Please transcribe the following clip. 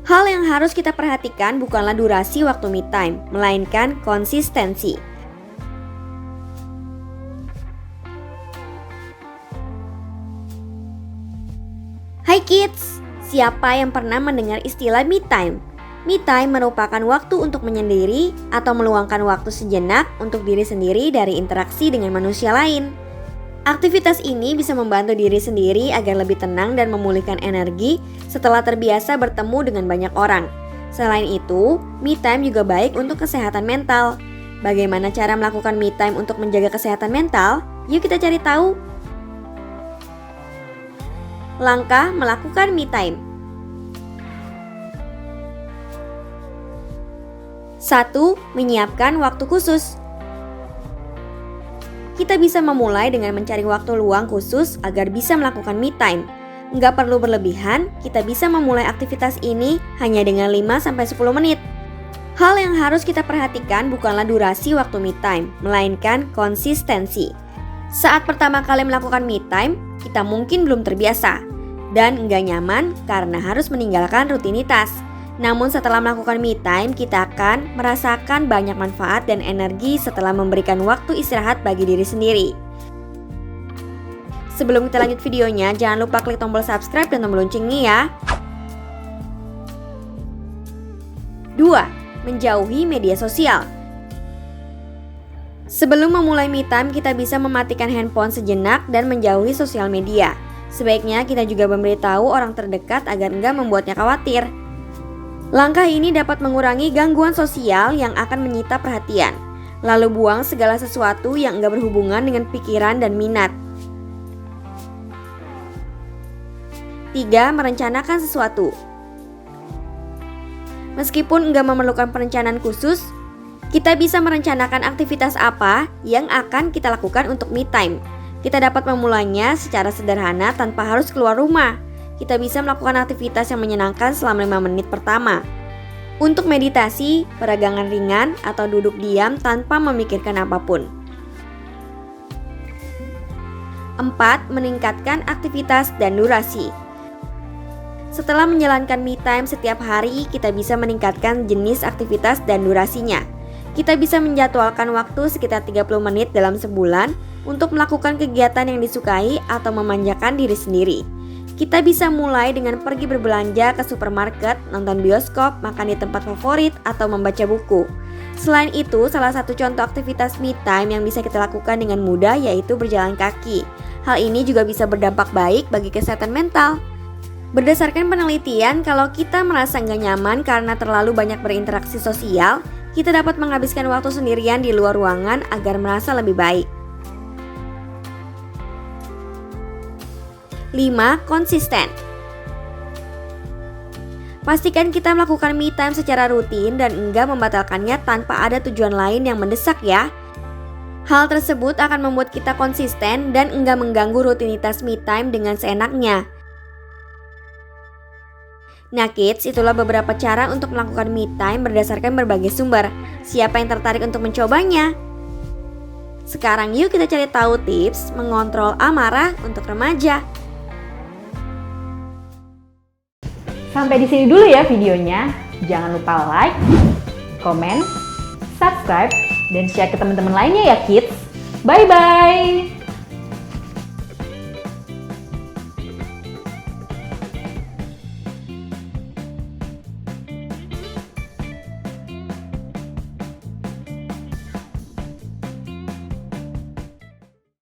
Hal yang harus kita perhatikan bukanlah durasi waktu me time, melainkan konsistensi. Hai kids, siapa yang pernah mendengar istilah me time? Me time merupakan waktu untuk menyendiri atau meluangkan waktu sejenak untuk diri sendiri dari interaksi dengan manusia lain. Aktivitas ini bisa membantu diri sendiri agar lebih tenang dan memulihkan energi setelah terbiasa bertemu dengan banyak orang. Selain itu, me time juga baik untuk kesehatan mental. Bagaimana cara melakukan me time untuk menjaga kesehatan mental? Yuk kita cari tahu. Langkah melakukan me time. 1. Menyiapkan waktu khusus. Kita bisa memulai dengan mencari waktu luang khusus agar bisa melakukan me time. Nggak perlu berlebihan, kita bisa memulai aktivitas ini hanya dengan 5-10 menit. Hal yang harus kita perhatikan bukanlah durasi waktu me time, melainkan konsistensi. Saat pertama kali melakukan me time, kita mungkin belum terbiasa dan nggak nyaman karena harus meninggalkan rutinitas. Namun setelah melakukan me time, kita akan merasakan banyak manfaat dan energi setelah memberikan waktu istirahat bagi diri sendiri. Sebelum kita lanjut videonya, jangan lupa klik tombol subscribe dan tombol loncengnya ya. 2. Menjauhi media sosial. Sebelum memulai me time, kita bisa mematikan handphone sejenak dan menjauhi sosial media. Sebaiknya kita juga memberitahu orang terdekat agar enggak membuatnya khawatir. Langkah ini dapat mengurangi gangguan sosial yang akan menyita perhatian. Lalu buang segala sesuatu yang enggak berhubungan dengan pikiran dan minat. 3. Merencanakan sesuatu. Meskipun enggak memerlukan perencanaan khusus, kita bisa merencanakan aktivitas apa yang akan kita lakukan untuk me time. Kita dapat memulainya secara sederhana tanpa harus keluar rumah. Kita bisa melakukan aktivitas yang menyenangkan selama 5 menit pertama. Untuk meditasi, peregangan ringan, atau duduk diam tanpa memikirkan apapun. 4. Meningkatkan aktivitas dan durasi. Setelah menjalankan me time setiap hari, kita bisa meningkatkan jenis aktivitas dan durasinya. Kita bisa menjadwalkan waktu sekitar 30 menit dalam sebulan untuk melakukan kegiatan yang disukai atau memanjakan diri sendiri. Kita bisa mulai dengan pergi berbelanja ke supermarket, nonton bioskop, makan di tempat favorit, atau membaca buku. Selain itu, salah satu contoh aktivitas me time yang bisa kita lakukan dengan mudah yaitu berjalan kaki. Hal ini juga bisa berdampak baik bagi kesehatan mental. Berdasarkan penelitian, kalau kita merasa nggak nyaman karena terlalu banyak berinteraksi sosial, kita dapat menghabiskan waktu sendirian di luar ruangan agar merasa lebih baik. 5. Konsisten. Pastikan kita melakukan me time secara rutin dan enggak membatalkannya tanpa ada tujuan lain yang mendesak ya. Hal tersebut akan membuat kita konsisten dan enggak mengganggu rutinitas me time dengan seenaknya. Nah kids, itulah beberapa cara untuk melakukan me time berdasarkan berbagai sumber. Siapa yang tertarik untuk mencobanya? Sekarang yuk kita cari tahu tips mengontrol amarah untuk remaja. Sampai di sini dulu ya videonya. Jangan lupa like, komen, subscribe, dan share ke teman-teman lainnya ya kids. Bye-bye!